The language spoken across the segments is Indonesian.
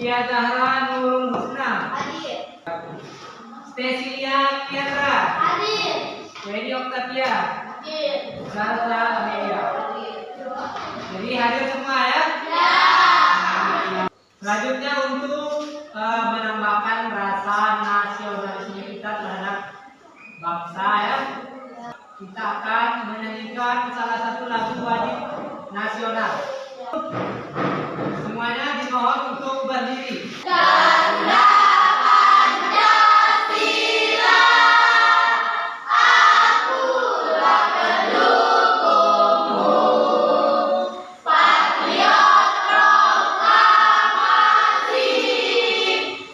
Tia Zahra Nurul Husna. Hadir. Stesia Kiara. Hadir. Wendy Octavia. Hadir. Sarsa Amelia. Hadir. Jadi hadir semua ya. Ya. Selanjutnya untuk menambahkan rasa nasionalisme kita terhadap bangsa ya. Kita akan menyanyikan salah satu lagu wajib nasional. Semuanya dimohon untuk berdiri. Ganda Pancasila, akulah pendukungmu. Patriot proklamasi,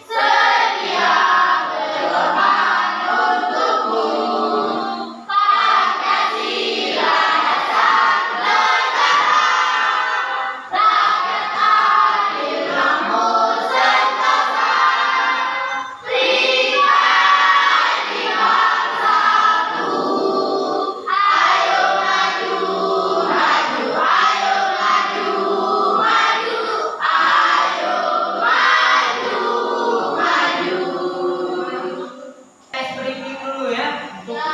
sedia berkorban untukmu. Pancasila dasar negara, rakyat adil makmur sentosa, pribadi bersatu. Ayo maju, maju, ayo maju, maju, ayo maju, maju. Tes briefing dulu ya untuk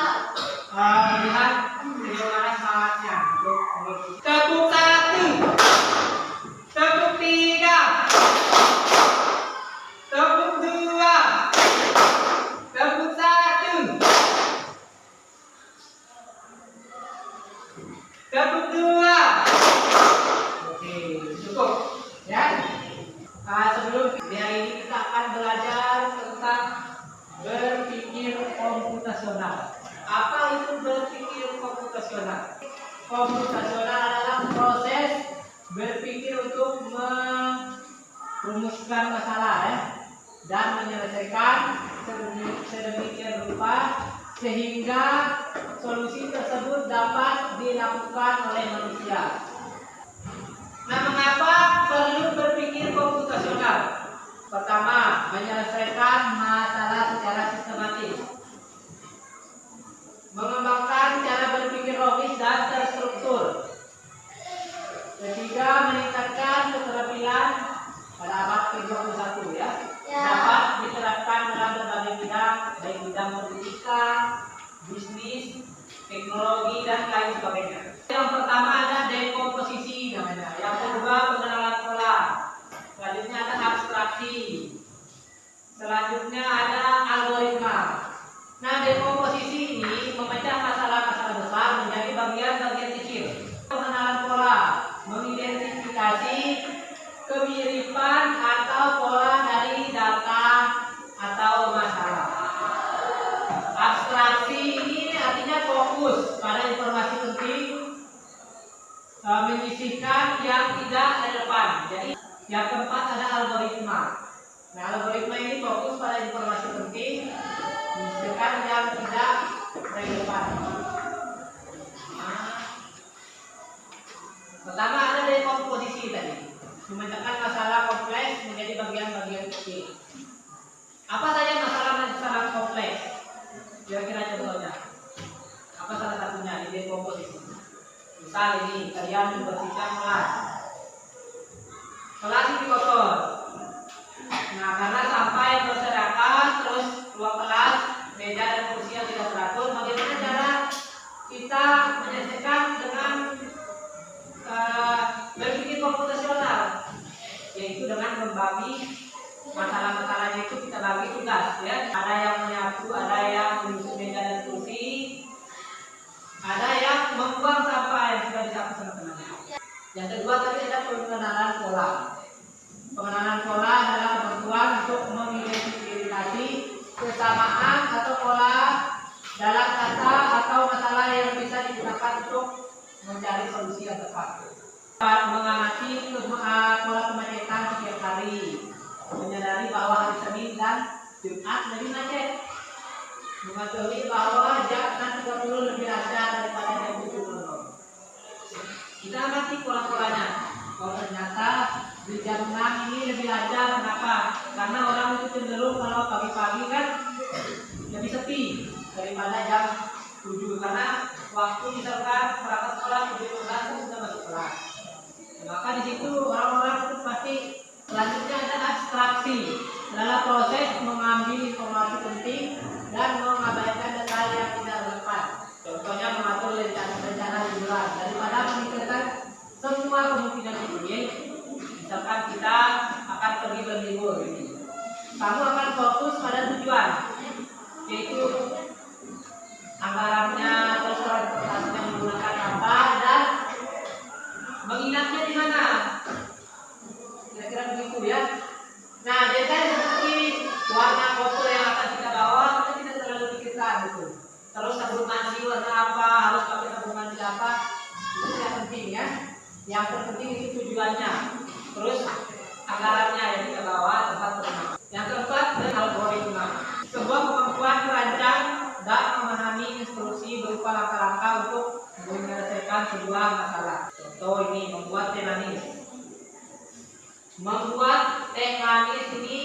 melihat bagaimana semangatnya untuk mengikuti. Tepuk 1, tepuk 3, tepuk 2, tepuk 1, tepuk 2. Oke, cukup ya. Sebelum di hari ini kita akan belajar tentang berpikir komputasional. Apa itu berpikir komputasional? Komputasional adalah proses berpikir untuk merumuskan masalah ya, dan menyelesaikan sedemikian rupa sehingga solusi tersebut dapat dilakukan oleh manusia. Nah, mengapa perlu berpikir komputasional? Pertama, menyelesaikan masalah secara sistematis. Mengembangkan cara berpikir logis dan terstruktur. Ketiga, meningkatkan keterampilan pada abad ke-21 ya. Dapat diterapkan dalam berbagai bidang, baik bidang politika, bisnis, teknologi dan lain sebagainya. Yang pertama ada dekomposisi namanya. Yang kedua pengenalan pola. Selanjutnya ada abstraksi. Selanjutnya ada algoritma. Nah, dekomposisi ini memecah masalah-masalah besar menjadi bagian-bagian kecil. Pengenalan pola, mengidentifikasi kemiripan atau pola dari data atau masalah. Abstraksi ini artinya fokus pada informasi penting, menyisihkan yang tidak relevan. Jadi yang keempat ada algoritma. Nah, algoritma ini fokus pada informasi penting, menyisihkan yang tidak relevan. Pertama ada dekomposisi tadi, memecahkan masalah kompleks menjadi bagian-bagian kecil. Apa saja masalah-masalah kompleks? Kira-kira contohnya. Apa salah satunya di dekomposisi? Misal ini kalian membersihkan kelas. Kelas ini kotor. Nah, karena sampai berserakan terus ruang kelas, meja dan kursi yang tidak teratur, bagaimana cara kita menyelesaikan dengan berpikir komputasional? Yaitu dengan membagi masalah-masalahnya itu kita bagi tugas ya. Ada yang menyapu, ada yang menyusun meja dan kursi, ada yang membuang sampah yang sudah disapu sama temannya. Yang kedua tadi ada pengenalan pola. Pengenalan pola adalah kemampuan untuk mengidentifikasi kesamaan atau pola dalam kata atau masalah yang bisa digunakan untuk mencari solusi yang tepat. Mengamati pola kemacetan setiap hari, menyadari bahwa hari Senin dan Jumat lebih macet, mengetahui bahwa jam 6.30 lebih lancar daripada jam 7.00. Kita amati pola-polanya. Kalau ternyata di jam 6 ini lebih lancar, kenapa? Karena orang itu cenderung kalau pagi-pagi kan lebih sepi daripada jam 7, karena waktu misalkan berangkat sekolah 7.15 sudah masuk kelas. Maka di situ orang-orang itu pasti. Selanjutnya ada abstraksi. yaitu anggarannya, terus transportasinya menggunakan apa, dan menginapnya di mana. Kira-kira begitu ya. Nah, desain seperti warna kotor yang akan kita bawa, kita tidak terlalu pikirkan gitu. Terus tabung nasi warna apa, harus pakai tabung nasi apa, itu tidak penting ya. Yang terpenting itu tujuannya. Terus anggarannya yang kita bawa, tempat berenang. Yang keempat, dan algoritma. Sebuah kemampuan merancang dan memahami instruksi berupa langkah-langkah untuk menyelesaikan sebuah masalah. Contoh ini, membuat teh manis. Membuat teh manis ini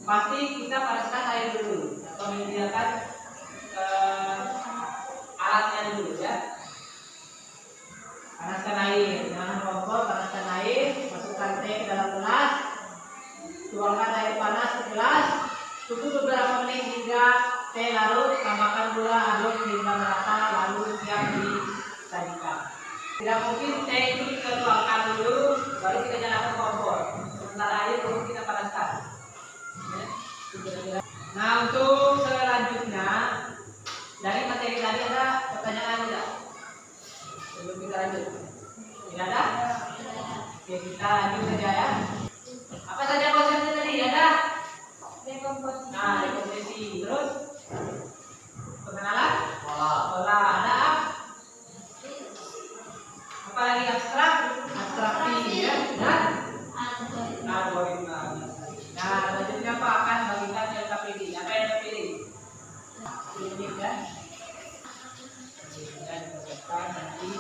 pasti kita panaskan air dulu atau menyediakan alatnya dulu ya. Panaskan air, jangan kompor, panaskan air, masukkan teh ke dalam gelas, tuangkan air panas ke gelas, tunggu beberapa menit hingga teh larut, tambahkan gula, aduk hingga merata, lalu siap disajikan. Tidak mungkin teh itu kita tuangkan dulu, baru kita nyalakan kompor. Sementara air perlu kita panaskan. Ya. Nah, untuk selanjutnya dari materi tadi ada pertanyaan tidak? Sebelum kita lanjut, tidak ada? Oke, kita lanjut saja ya. Apa saja konsepnya tadi? Ada? Nah, rekomendasi. Terus pengenalan? Pola. Ada? Apa lagi? Abstraksi ya. Dan algoritma. Nah, selanjutnya Pak akan bagikan LKPD. Apa LKPD? Ini kan? Dan dipersiapkan nanti.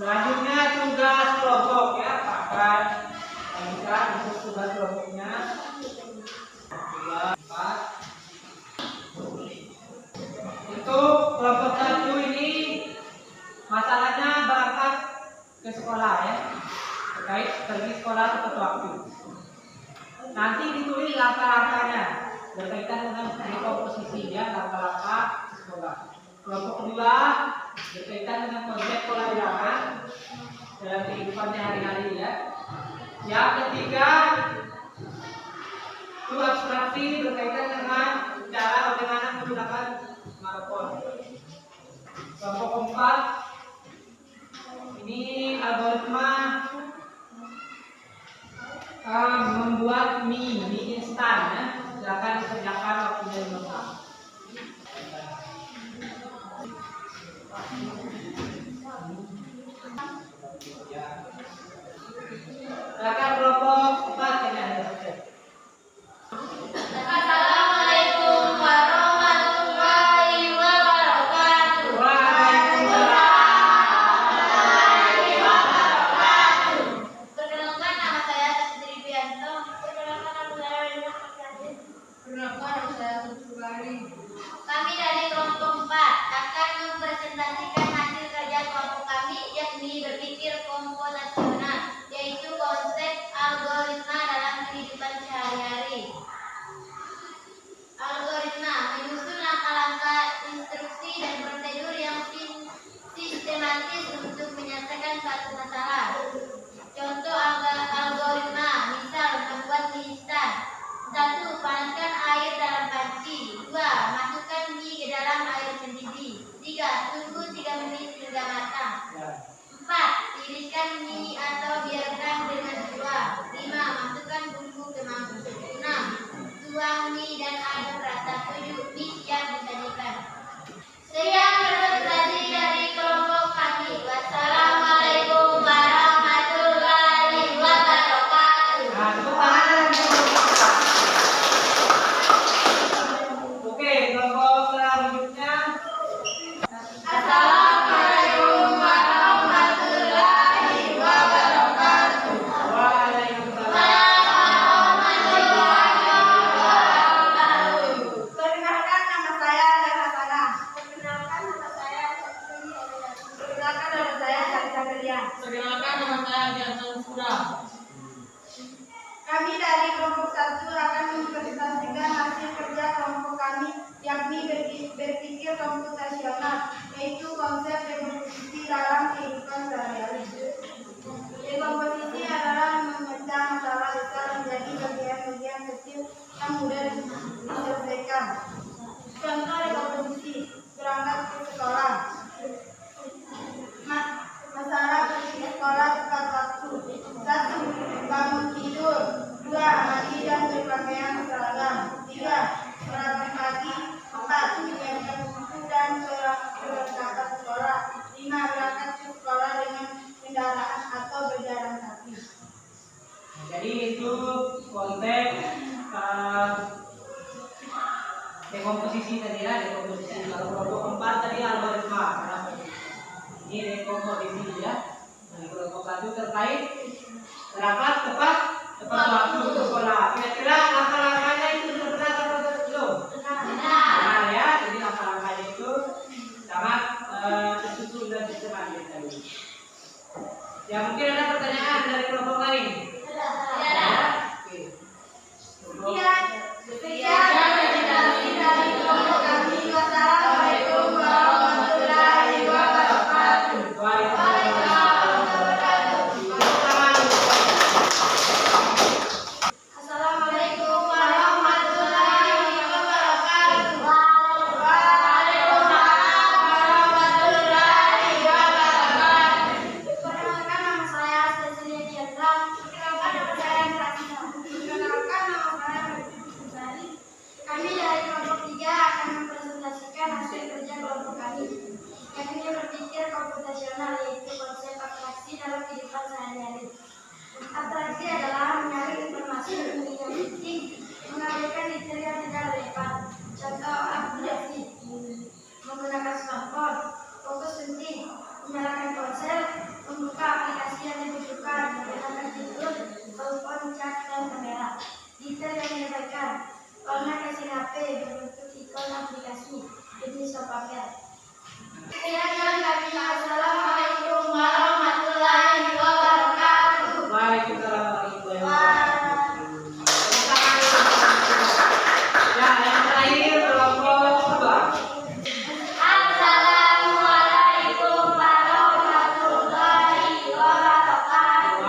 Selanjutnya tugas kelompok ya, Pak akan bagikan untuk tugas kelompoknya. 2, 4. Untuk kelompok 1 ini masalahnya berangkat ke sekolah ya, terkait pergi sekolah tepat waktu. Nanti ditulis langkah-langkahnya berkaitan dengan komposisi ya, langkah-langkah sekolah. Kelompok 2 berkaitan dengan konsep pelajaran dalam kehidupannya hari-hari ya. Yang ketiga itu abstraksi berkaitan dengan cara bagaimana menggunakan smartphone. Kelompok 4 ini algoritma membuat mie instan ya. Silakan dikerjakan waktunya 5 menit. Silakan kelompok 4 ini ada saja. Assalamualaikum warahmatullahi wabarakatuh. Waalaikumsalam. Perkenalkan, nama saya Sastri Bianto. Perkenalkan, nama saya Wenda Fakiatin. Perkenalkan, nama saya Subari. Kami dari kelompok 4 akan mempresentasikan hasil kerja kelompok kami, yakni berpikir komposasional, yaitu konsep algoritma dalam kehidupan sehari-hari. Algoritma menyusun langkah-langkah, instruksi, dan prosedur yang sistematis untuk menyelesaikan suatu masalah. Contoh algoritma, misal membuat mie instan. 1. Panaskan air dalam panci. 2. Masukkan mie ke dalam air mendidih. 3. Tunggu 3 menit hingga matang. 4. Tiriskan mie atau biarkan dengan dua. 5. Masukkan bumbu ke mangkuk. 6. Tuang mie dan aduk rata. 7. Mie siap disajikan. Sekian presentasi dari kelompok kami. Wassalamualaikum warahmatullahi wabarakatuh. Nah, tepuk tangan. Oke, kelompok selanjutnya. Assalamualaikum warahmatullahi wabarakatuh. Waalaikumsalam. Warahmatullahi wabarakatuh. Perkenalkan, Perkenalkan, nama saya Dian Suda. Kami dari kelompok 1 akan mempresentasikan hasil kerja kelompok kami, yakni berpikir komputasional, yaitu konsep dekomposisi dalam kehidupan sehari-hari. Dekomposisi adalah memecah masalah besar menjadi bagian-bagian kecil yang mudah diselesaikan. Contoh dekomposisi: berangkat ke sekolah. Masalah pergi sekolah tepat waktu. 1. Bangun tidur. 2. Mandi dan berpakaian seragam. 3. Sarapan pagi. 4. Menyiapkan buku dan perlengkapan sekolah. 5. Berangkat ke sekolah dengan kendaraan atau berjalan kaki. Jadi itu konteks dekomposisi tadi ya, dekomposisi. Kalau kelompok 4 tadi algoritma. Ini dekomposisi ya. Nah, kelompok 1 terkait berangkat tepat waktu ke sekolah. Kira-kira langkah-langkahnya itu sudah pernah terpotret belum? Nah ya, jadi langkah-langkahnya itu sangat tersusun dan sistematis tadi. Ya mungkin ada pertanyaan dari kelompok lain. Sekian presentasi dari kelompok kami. Wassalamualaikum warahmatullahi wabarakatuh. Assalamualaikum warahmatullahi wabarakatuh. Waalaikumsalam warahmatullahi wabarakatuh. Perkenalkan, nama saya Cecilia Diandra. Perkenalkan, nama saya Pratina. Perkenalkan, nama saya Sari. Kami dari kelompok 3 akan mempresentasikan hasil kerja kelompok kami, yakni berpikir komputasional, yaitu konsep abstraksi dalam kehidupan sehari-hari. Abstraksi adalah menyaring informasi yang penting, mengabaikan detail yang tidak relevan. Contoh abstraksi: menggunakan smartphone, fokus penting, menyalakan ponsel, membuka aplikasi yang dibutuhkan, menggunakan fitur, telepon, chat, dan kamera. Detail yang diabaikan: warna casing HP, berbentuk ikon aplikasi, jenis software. Sekian dari kami. Assalamualaikum warahmatullahi wabarakatuh. Waalaikumsalam warahmatullahi wabarakatuh. Ya, yang terakhir kelompok 2. Assalamualaikum warahmatullahi wabarakatuh.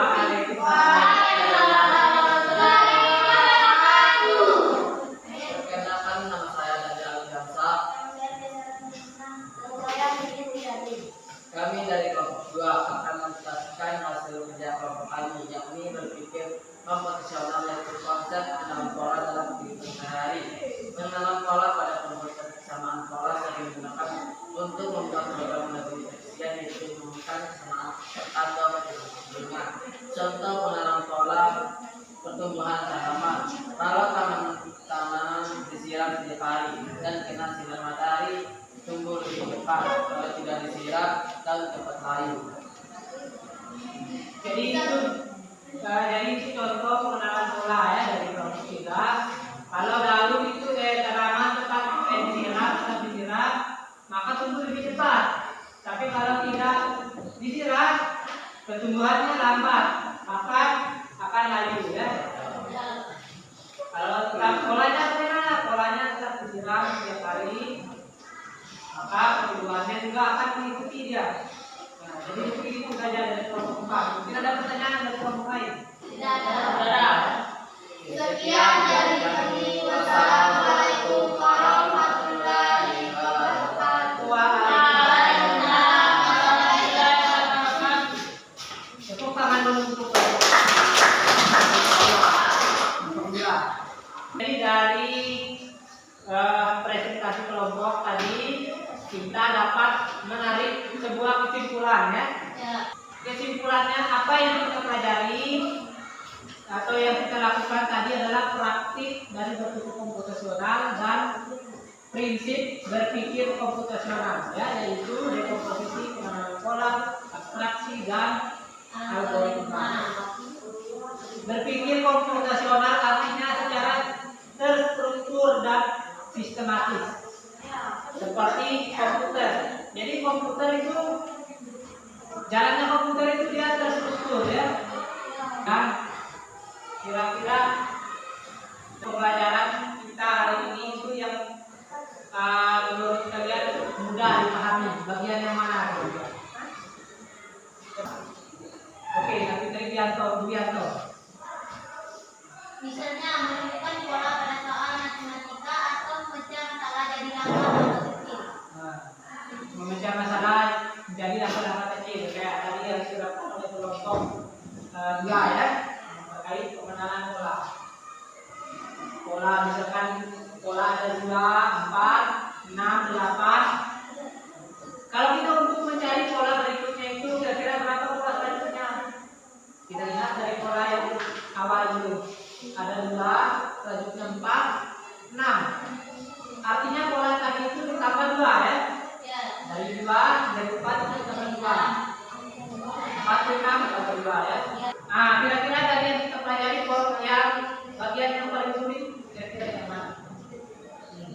Perkenalkan, nama saya Dadi Algamsa. Kami dari kelompok 2 akan mempresentasikan hasil kerja kelompok kami, yakni berpikir komputasional, yaitu konsep mengenal pola dalam kehidupan sehari. Mengenal pola pada pembuatan kesamaan pola sering digunakan untuk membuat program lebih efisien, yaitu menemukan kesamaan atau sebelumnya. Contoh pengenalan pola pertumbuhan tanaman: kalau tanaman disiram setiap hari dan kena sinar matahari, tumbuh lebih cepat. Kalau tidak disiram, dan cepat layu. Jadi itu contoh pengenalan pola ya dari kelompok 3. Kalau dahulu itu tanaman tetap disiram, maka tumbuh lebih cepat. Tapi kalau tidak disiram, pertumbuhannya lambat, maka akan layu ya. Kalau tetap polanya bagaimana? Polanya tetap disiram setiap hari, maka pertumbuhannya juga akan mengikuti dia. Nah, jadi itu saja dari kelompok 4. Mungkin ada pertanyaan dari kelompok lain? Tidak ada. Sekian dari kami. Wassalamualaikum warahmatullahi wabarakatuh. Waalaikumsalam warahmatullahi wabarakatuh. Tepuk tangan dulu untuk Jadi dari presentasi kelompok tadi kita dapat menarik sebuah kesimpulan ya. Kesimpulannya apa yang kita pelajari atau yang kita lakukan tadi adalah praktik dari berpikir komputasional dan prinsip berpikir komputasional ya, yaitu dekomposisi, pengenalan pola, abstraksi, dan algoritma. Berpikir komputasional artinya secara terstruktur dan sistematis seperti komputer. Jadi komputer itu Jalannya komputer itu dia terstruktur ya. Nah, kira-kira pembelajaran kita hari ini itu yang menurut kalian mudah dipahami, bagian yang mana? Oke, nanti Trivianto. Misalnya menemukan pola pada soal matematika atau memecah masalah dari langkah-langkah kecil. Nah, memecah masalah menjadi langkah-langkah kecil kayak tadi yang sudah oleh kelompok 2 ya, terkait pengenalan pola. Pola misalkan pola ada 2, 4, 6, 8. Kalau kita untuk mencari pola berikutnya itu kira-kira berapa pola selanjutnya? Kita lihat dari pola yang awal dulu. Ada 2, selanjutnya 4, 6. Artinya pola tadi itu ditambah 2 ya. Ya. Dari 2 dari 4 itu ditambah 2. 4 ke 6 ditambah 2 ya. Nah, kira-kira tadi yang kita pelajari pola yang bagian yang paling sulit kira-kira yang mana?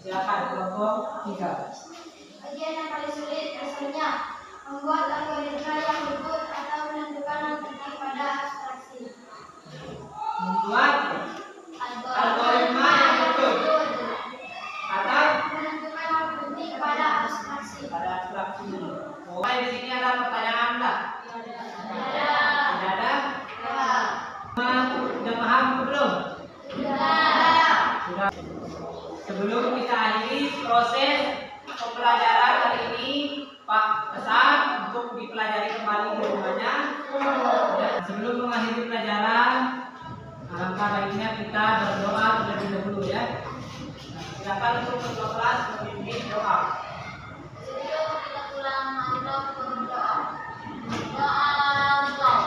Silakan kelompok 3. Bagian yang paling sulit misalnya membuat algoritma yang betul atau menentukan alternatif pada abstraksi. Membuat algoritma yang betul atau Menentukan alternatif pada abstraksi. pada abstraksi. Oh, di sini ada pertanyaan enggak? Tidak ada? Sudah paham belum? Sudah. Sebelum kita akhiri proses pembelajaran hari ini, Pak pesan untuk dipelajari kembali di rumahnya. Dan sebelum mengakhiri pelajaran, alangkah baiknya kita berdoa terlebih dahulu ya. Nah, silakan untuk ketua kelas memimpin doa. Sebelum kita pulang, marilah berdoa. Doa engkau.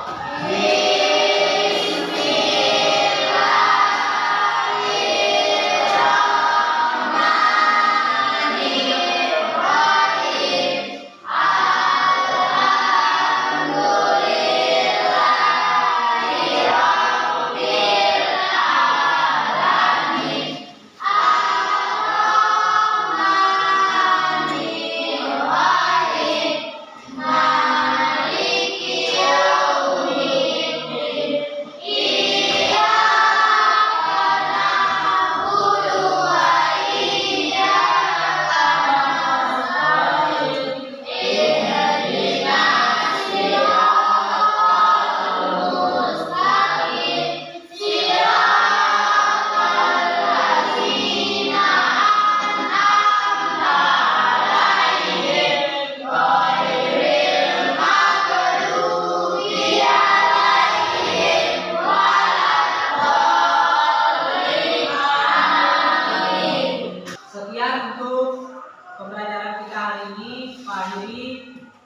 Sekian untuk pembelajaran kita hari ini. Pak akhiri.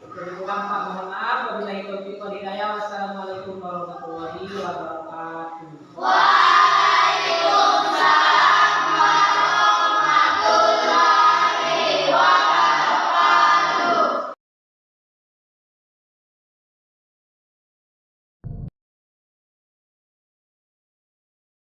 Kurang Pak mohon maaf. Wabillahi taufiq wal hidayah. Wassalamualaikum warahmatullahi wabarakatuh.